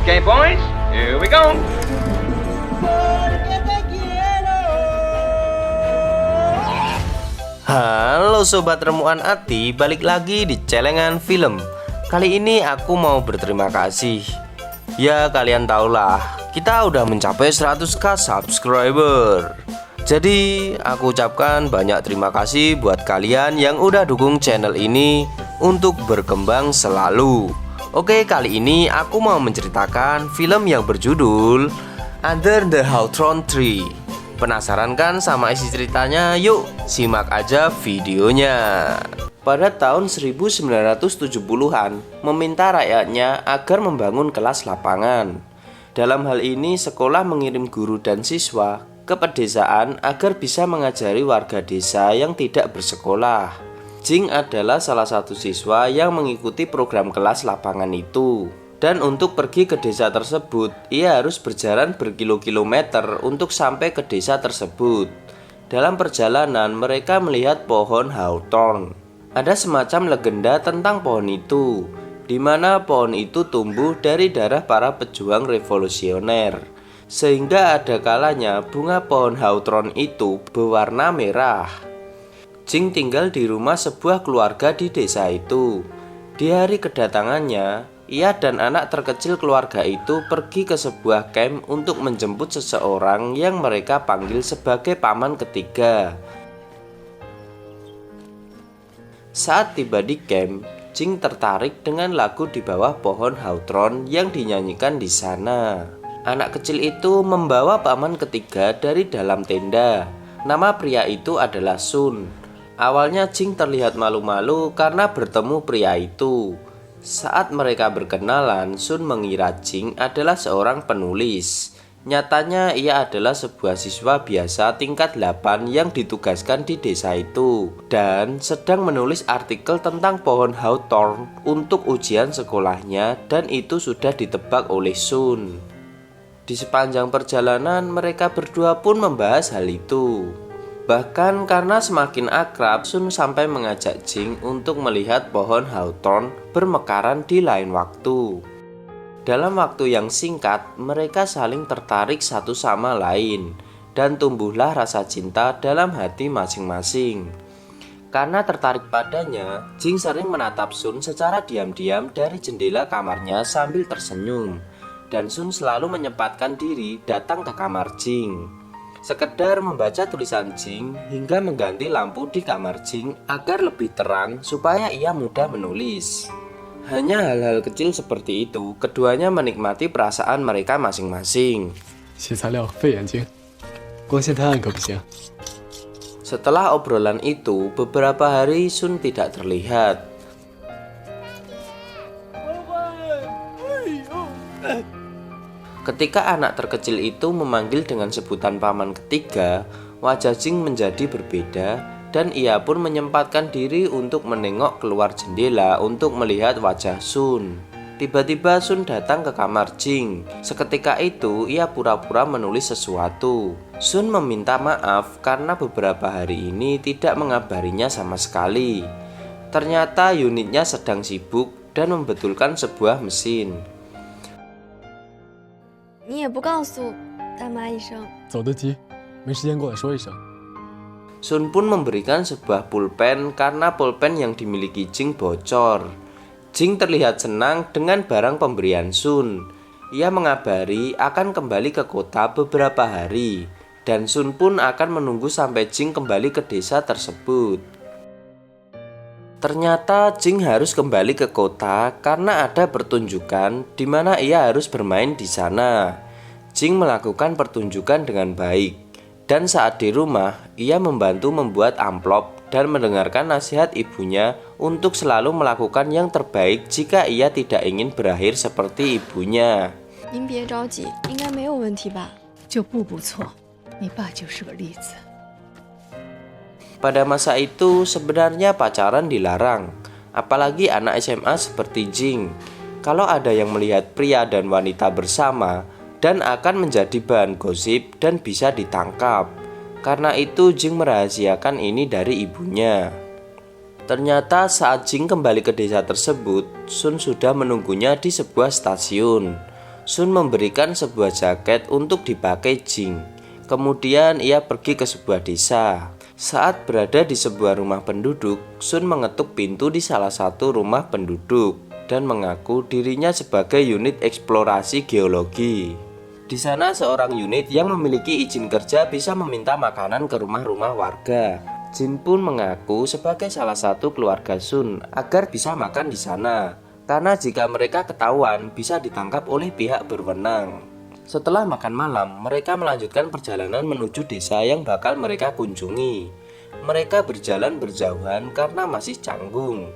Okay, boys, here we go. Halo Sobat Remuan Ati, balik lagi di Celengan Film. Kali ini aku mau berterima kasih. Ya kalian tahulah, kita udah mencapai 100k subscriber. Jadi aku ucapkan banyak terima kasih buat kalian yang udah dukung channel ini untuk berkembang selalu. Oke, kali ini aku mau menceritakan film yang berjudul Under the Hawthorne Tree. Penasaran kan sama isi ceritanya? Yuk simak aja videonya. Pada tahun 1970-an meminta rakyatnya agar membangun kelas lapangan. Dalam hal ini sekolah mengirim guru dan siswa ke pedesaan agar bisa mengajari warga desa yang tidak bersekolah. Jing adalah salah satu siswa yang mengikuti program kelas lapangan itu. Dan untuk pergi ke desa tersebut, ia harus berjalan berkilo-kilometer untuk sampai ke desa tersebut. Dalam perjalanan, mereka melihat pohon hawthorn. Ada semacam legenda tentang pohon itu, di mana pohon itu tumbuh dari darah para pejuang revolusioner. Sehingga ada kalanya bunga pohon hawthorn itu berwarna merah. Jing tinggal di rumah sebuah keluarga di desa itu. Di hari kedatangannya, ia dan anak terkecil keluarga itu pergi ke sebuah camp untuk menjemput seseorang yang mereka panggil sebagai paman ketiga. Saat tiba di camp, Jing tertarik dengan lagu di bawah pohon hawthorn yang dinyanyikan di sana. Anak kecil itu membawa paman ketiga dari dalam tenda. Nama pria itu adalah Sun. Awalnya Jing terlihat malu-malu karena bertemu pria itu. Saat mereka berkenalan, Sun mengira Jing adalah seorang penulis. Nyatanya ia adalah sebuah siswa biasa tingkat 8 yang ditugaskan di desa itu dan sedang menulis artikel tentang pohon hawthorn untuk ujian sekolahnya, dan itu sudah ditebak oleh Sun. Di sepanjang perjalanan mereka berdua pun membahas hal itu. Bahkan karena semakin akrab, Sun sampai mengajak Jing untuk melihat pohon hawthorn bermekaran di lain waktu. Dalam waktu yang singkat, mereka saling tertarik satu sama lain dan tumbuhlah rasa cinta dalam hati masing-masing. Karena tertarik padanya, Jing sering menatap Sun secara diam-diam dari jendela kamarnya sambil tersenyum. Dan Sun selalu menyempatkan diri datang ke kamar Jing, sekedar membaca tulisan Jing hingga mengganti lampu di kamar Jing agar lebih terang supaya ia mudah menulis. Hanya hal-hal kecil seperti itu, keduanya menikmati perasaan mereka masing-masing. 洗材料费眼睛，光线太暗可不行。 Setelah obrolan itu, beberapa hari Sun tidak terlihat. Ketika anak terkecil itu memanggil dengan sebutan paman ketiga, wajah Jing menjadi berbeda dan ia pun menyempatkan diri untuk menengok keluar jendela untuk melihat wajah Sun. Tiba-tiba Sun datang ke kamar Jing. Seketika itu ia pura-pura menulis sesuatu. Sun meminta maaf karena beberapa hari ini tidak mengabarinya sama sekali. Ternyata unitnya sedang sibuk dan membetulkan sebuah mesin. 你也不告诉大妈一声。 走得急，没时间过来说一声。 Sun pun memberikan sebuah pulpen karena pulpen yang dimiliki Jing bocor. Jing terlihat senang dengan barang pemberian Sun. Ia mengabari akan kembali ke kota beberapa hari, dan Sun pun akan menunggu sampai Jing kembali ke desa tersebut. Ternyata Jing harus kembali ke kota karena ada pertunjukan di mana ia harus bermain di sana. Jing melakukan pertunjukan dengan baik, dan saat di rumah ia membantu membuat amplop dan mendengarkan nasihat ibunya untuk selalu melakukan yang terbaik jika ia tidak ingin berakhir seperti ibunya. 您别着急，应该没有问题吧？就不错，你爸就是个例子。 Pada masa itu sebenarnya pacaran dilarang, apalagi anak SMA seperti Jing. Kalau ada yang melihat pria dan wanita bersama dan akan menjadi bahan gosip dan bisa ditangkap. Karena itu Jing merahasiakan ini dari ibunya. Ternyata saat Jing kembali ke desa tersebut, Sun sudah menunggunya di sebuah stasiun. Sun memberikan sebuah jaket untuk dipakai Jing. Kemudian ia pergi ke sebuah desa. Saat berada di sebuah rumah penduduk, Sun mengetuk pintu di salah satu rumah penduduk dan mengaku dirinya sebagai unit eksplorasi geologi. Di sana seorang unit yang memiliki izin kerja bisa meminta makanan ke rumah-rumah warga. Jin pun mengaku sebagai salah satu keluarga Sun agar bisa makan di sana, karena jika mereka ketahuan bisa ditangkap oleh pihak berwenang. Setelah makan malam, mereka melanjutkan perjalanan menuju desa yang bakal mereka kunjungi. Mereka berjalan berjauhan karena masih canggung.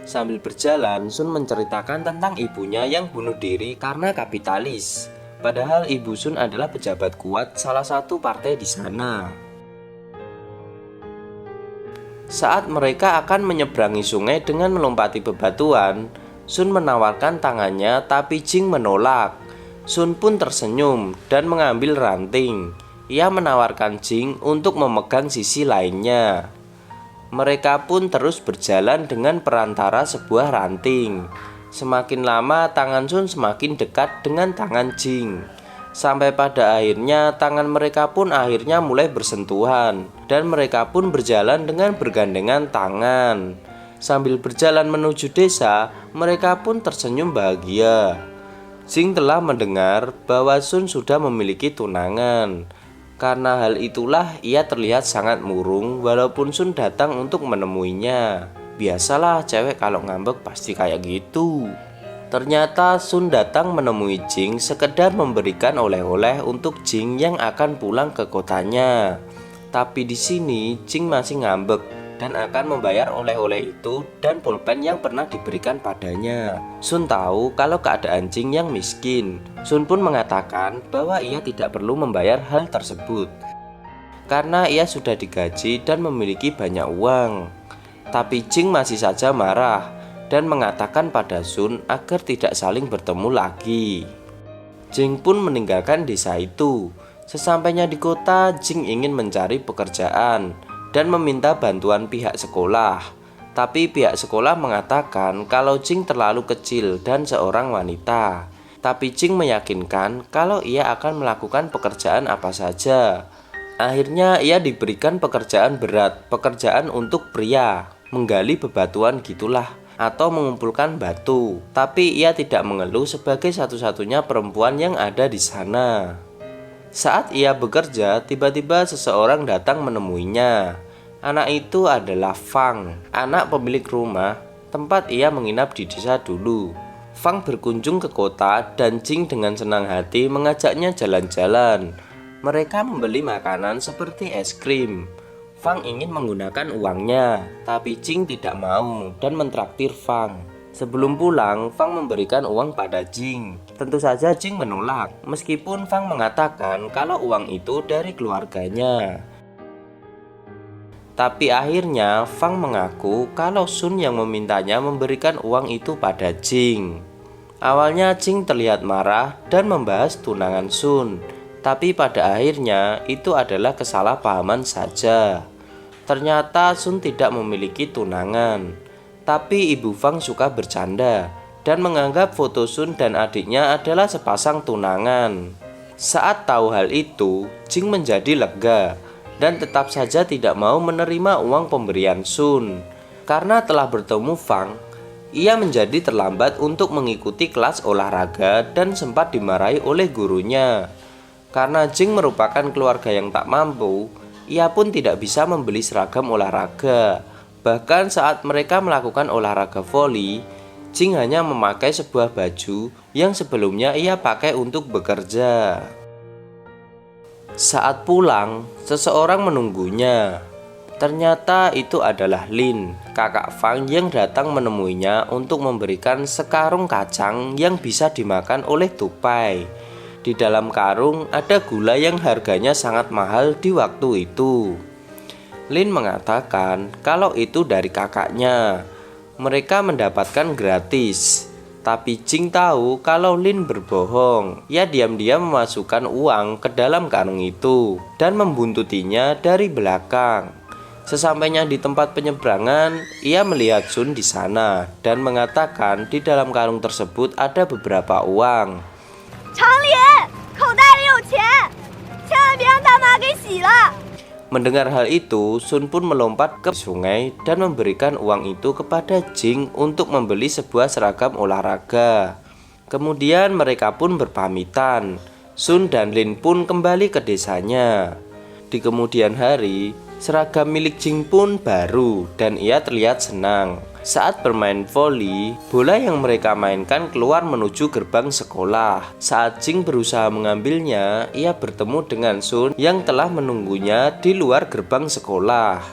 Sambil berjalan, Sun menceritakan tentang ibunya yang bunuh diri karena kapitalis. Padahal ibu Sun adalah pejabat kuat salah satu partai di sana. Saat mereka akan menyeberangi sungai dengan melompati bebatuan, Sun menawarkan tangannya tapi Jing menolak. Sun pun tersenyum dan mengambil ranting. Ia menawarkan Jing untuk memegang sisi lainnya. Mereka pun terus berjalan dengan perantara sebuah ranting. Semakin lama tangan Sun semakin dekat dengan tangan Jing. Sampai pada akhirnya tangan mereka pun akhirnya mulai bersentuhan. Dan mereka pun berjalan dengan bergandengan tangan. Sambil berjalan menuju desa, mereka pun tersenyum bahagia. Jing telah mendengar bahwa Sun sudah memiliki tunangan. Karena hal itulah ia terlihat sangat murung walaupun Sun datang untuk menemuinya. Biasalah cewek kalau ngambek pasti kayak gitu. Ternyata Sun datang menemui Jing sekedar memberikan oleh-oleh untuk Jing yang akan pulang ke kotanya. Tapi di sini Jing masih ngambek dan akan membayar oleh-oleh itu dan pulpen yang pernah diberikan padanya. Sun tahu kalau keadaan Jing yang miskin. Sun pun mengatakan bahwa ia tidak perlu membayar hal tersebut karena ia sudah digaji dan memiliki banyak uang. Tapi Jing masih saja marah dan mengatakan pada Sun agar tidak saling bertemu lagi. Jing pun meninggalkan desa itu. Sesampainya di kota, Jing ingin mencari pekerjaan dan meminta bantuan pihak sekolah. Tapi pihak sekolah mengatakan kalau Jing terlalu kecil dan seorang wanita. Tapi Jing meyakinkan kalau ia akan melakukan pekerjaan apa saja. Akhirnya ia diberikan pekerjaan berat, pekerjaan untuk pria, menggali bebatuan gitulah, atau mengumpulkan batu. Tapi ia tidak mengeluh sebagai satu-satunya perempuan yang ada di sana. Saat ia bekerja, tiba-tiba seseorang datang menemuinya. Anak itu adalah Fang, anak pemilik rumah tempat ia menginap di desa dulu. Fang berkunjung ke kota dan Jing dengan senang hati mengajaknya jalan-jalan. Mereka membeli makanan seperti es krim. Fang ingin menggunakan uangnya, tapi Jing tidak mau dan mentraktir Fang. Sebelum pulang, Fang memberikan uang pada Jing. Tentu saja Jing menolak, meskipun Fang mengatakan kalau uang itu dari keluarganya. Tapi akhirnya Fang mengaku kalau Sun yang memintanya memberikan uang itu pada Jing. Awalnya Jing terlihat marah dan membahas tunangan Sun, tapi pada akhirnya itu adalah kesalahpahaman saja. Ternyata Sun tidak memiliki tunangan. Tapi ibu Fang suka bercanda dan menganggap foto Sun dan adiknya adalah sepasang tunangan. Saat tahu hal itu, Jing menjadi lega dan tetap saja tidak mau menerima uang pemberian Sun. Karena telah bertemu Fang, ia menjadi terlambat untuk mengikuti kelas olahraga dan sempat dimarahi oleh gurunya. Karena Jing merupakan keluarga yang tak mampu, ia pun tidak bisa membeli seragam olahraga. Bahkan saat mereka melakukan olahraga voli, Jing hanya memakai sebuah baju yang sebelumnya ia pakai untuk bekerja. Saat pulang, seseorang menunggunya. Ternyata itu adalah Lin, kakak Fang yang datang menemuinya untuk memberikan sekarung kacang yang bisa dimakan oleh tupai. Di dalam karung ada gula yang harganya sangat mahal di waktu itu. Lin mengatakan kalau itu dari kakaknya. Mereka mendapatkan gratis. Tapi Jing tahu kalau Lin berbohong. Ia diam-diam memasukkan uang ke dalam karung itu dan membuntutinya dari belakang. Sesampainya di tempat penyeberangan, ia melihat Sun di sana dan mengatakan di dalam karung tersebut ada beberapa uang. 자, 洗了。 Mendengar hal itu, Sun pun melompat ke sungai dan memberikan uang itu kepada Jing untuk membeli sebuah seragam olahraga. Kemudian mereka pun berpamitan. Sun dan Lin pun kembali ke desanya. Di kemudian hari, seragam milik Jing pun baru dan ia terlihat senang. Saat bermain voli, bola yang mereka mainkan keluar menuju gerbang sekolah. Saat Jing berusaha mengambilnya, ia bertemu dengan Sun yang telah menunggunya di luar gerbang sekolah.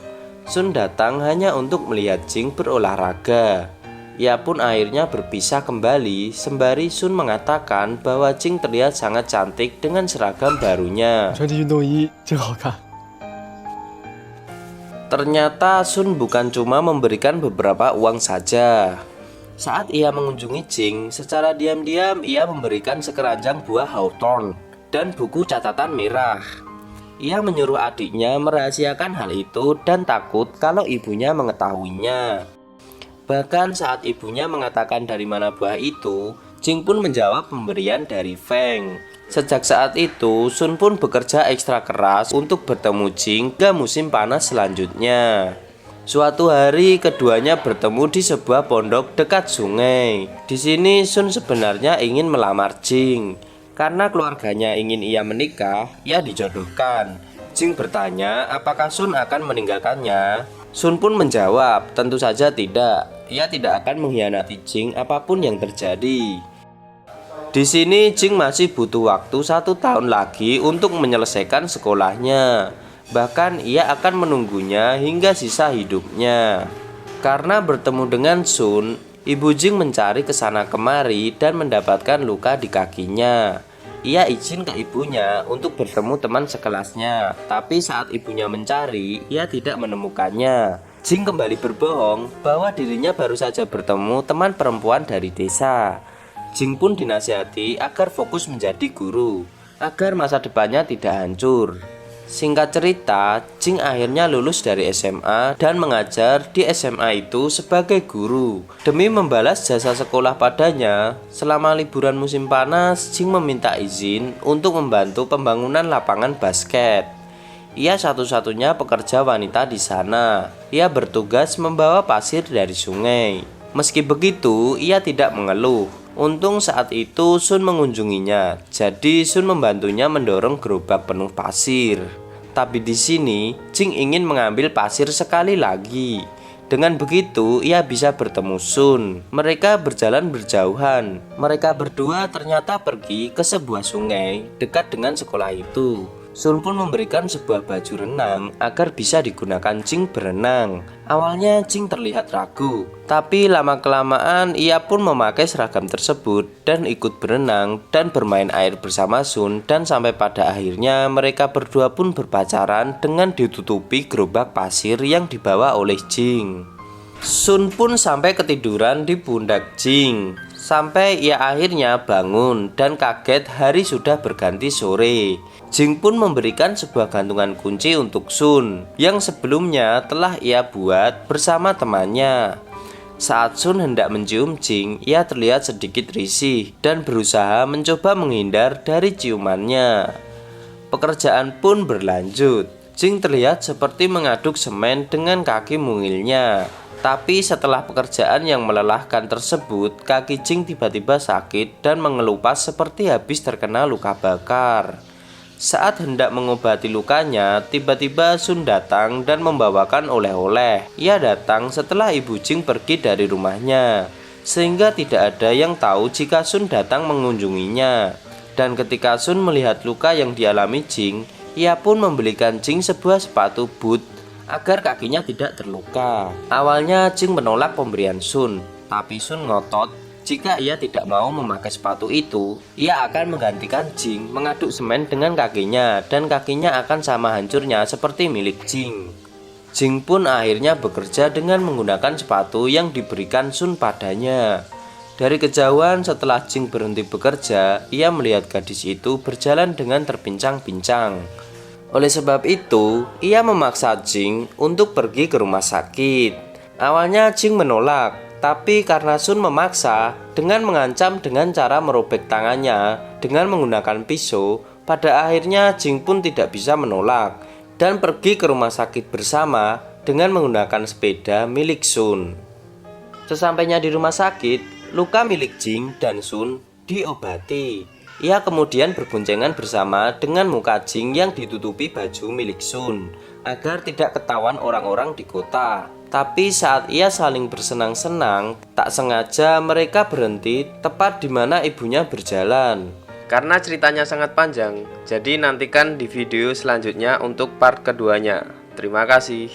Sun datang hanya untuk melihat Jing berolahraga. Ia pun akhirnya berpisah kembali sembari Sun mengatakan bahwa Jing terlihat sangat cantik dengan seragam barunya. 穿这运动衣真好看。 Ternyata Sun bukan cuma memberikan beberapa uang saja. Saat ia mengunjungi Jing, secara diam-diam ia memberikan sekeranjang buah hawthorn dan buku catatan merah. Ia menyuruh adiknya merahasiakan hal itu dan takut kalau ibunya mengetahuinya. Bahkan saat ibunya mengatakan dari mana buah itu, Jing pun menjawab pemberian dari Feng. Sejak saat itu, Sun pun bekerja ekstra keras untuk bertemu Jing hingga musim panas selanjutnya. Suatu hari, keduanya bertemu di sebuah pondok dekat sungai. Di sini, Sun sebenarnya ingin melamar Jing. Karena keluarganya ingin ia menikah, ia dijodohkan. Jing bertanya apakah Sun akan meninggalkannya. Sun pun menjawab, tentu saja tidak. Ia tidak akan mengkhianati Jing apapun yang terjadi. Di sini Jing masih butuh waktu 1 tahun lagi untuk menyelesaikan sekolahnya. Bahkan ia akan menunggunya hingga sisa hidupnya. Karena bertemu dengan Sun, ibu Jing mencari kesana kemari dan mendapatkan luka di kakinya. Ia izin ke ibunya untuk bertemu teman sekelasnya. Tapi saat ibunya mencari, ia tidak menemukannya. Jing kembali berbohong bahwa dirinya baru saja bertemu teman perempuan dari desa. Jing pun dinasihati agar fokus menjadi guru, agar masa depannya tidak hancur. Singkat cerita, Jing akhirnya lulus dari SMA dan mengajar di SMA itu sebagai guru. Demi membalas jasa sekolah padanya, selama liburan musim panas, Jing meminta izin untuk membantu pembangunan lapangan basket. Ia satu-satunya pekerja wanita di sana. Ia bertugas membawa pasir dari sungai. Meski begitu, ia tidak mengeluh. Untung saat itu Sun mengunjunginya, jadi Sun membantunya mendorong gerobak penuh pasir. Tapi di sini, Jing ingin mengambil pasir sekali lagi. Dengan begitu, ia bisa bertemu Sun. Mereka berjalan berjauhan. Mereka berdua ternyata pergi ke sebuah sungai dekat dengan sekolah itu. Sun pun memberikan sebuah baju renang agar bisa digunakan Jing berenang. Awalnya Jing terlihat ragu, tapi lama-kelamaan ia pun memakai seragam tersebut dan ikut berenang dan bermain air bersama Sun, dan sampai pada akhirnya mereka berdua pun berpacaran dengan ditutupi gerobak pasir yang dibawa oleh Jing. Sun pun sampai ketiduran di pundak Jing. Sampai ia akhirnya bangun dan kaget hari sudah berganti sore. Jing pun memberikan sebuah gantungan kunci untuk Sun yang sebelumnya telah ia buat bersama temannya. Saat Sun hendak mencium Jing, ia terlihat sedikit risih dan berusaha mencoba menghindar dari ciumannya. Pekerjaan pun berlanjut. Jing terlihat seperti mengaduk semen dengan kaki mungilnya. Tapi setelah pekerjaan yang melelahkan tersebut, kaki Jing tiba-tiba sakit dan mengelupas seperti habis terkena luka bakar. Saat hendak mengobati lukanya, tiba-tiba Sun datang dan membawakan oleh-oleh. Ia datang setelah ibu Jing pergi dari rumahnya, sehingga tidak ada yang tahu jika Sun datang mengunjunginya. Dan ketika Sun melihat luka yang dialami Jing, ia pun membelikan Jing sebuah sepatu boot agar kakinya tidak terluka. Awalnya Jing menolak pemberian Sun, tapi Sun ngotot jika ia tidak mau memakai sepatu itu, ia akan menggantikan Jing mengaduk semen dengan kakinya, dan kakinya akan sama hancurnya seperti milik Jing. Jing pun akhirnya bekerja dengan menggunakan sepatu yang diberikan Sun padanya. Dari kejauhan setelah Jing berhenti bekerja, ia melihat gadis itu berjalan dengan terpincang-pincang. Oleh sebab itu, ia memaksa Jing untuk pergi ke rumah sakit. Awalnya Jing menolak, tapi karena Sun memaksa dengan mengancam dengan cara merobek tangannya dengan menggunakan pisau, pada akhirnya Jing pun tidak bisa menolak. dan pergi ke rumah sakit bersama dengan menggunakan sepeda milik Sun. Sesampainya di rumah sakit, luka milik Jing dan Sun diobati. Ia kemudian berboncengan bersama dengan muka Jing yang ditutupi baju milik Sun agar tidak ketahuan orang-orang di kota. Tapi saat ia saling bersenang-senang, tak sengaja mereka berhenti tepat di mana ibunya berjalan. Karena ceritanya sangat panjang, jadi nantikan di video selanjutnya untuk part keduanya. Terima kasih.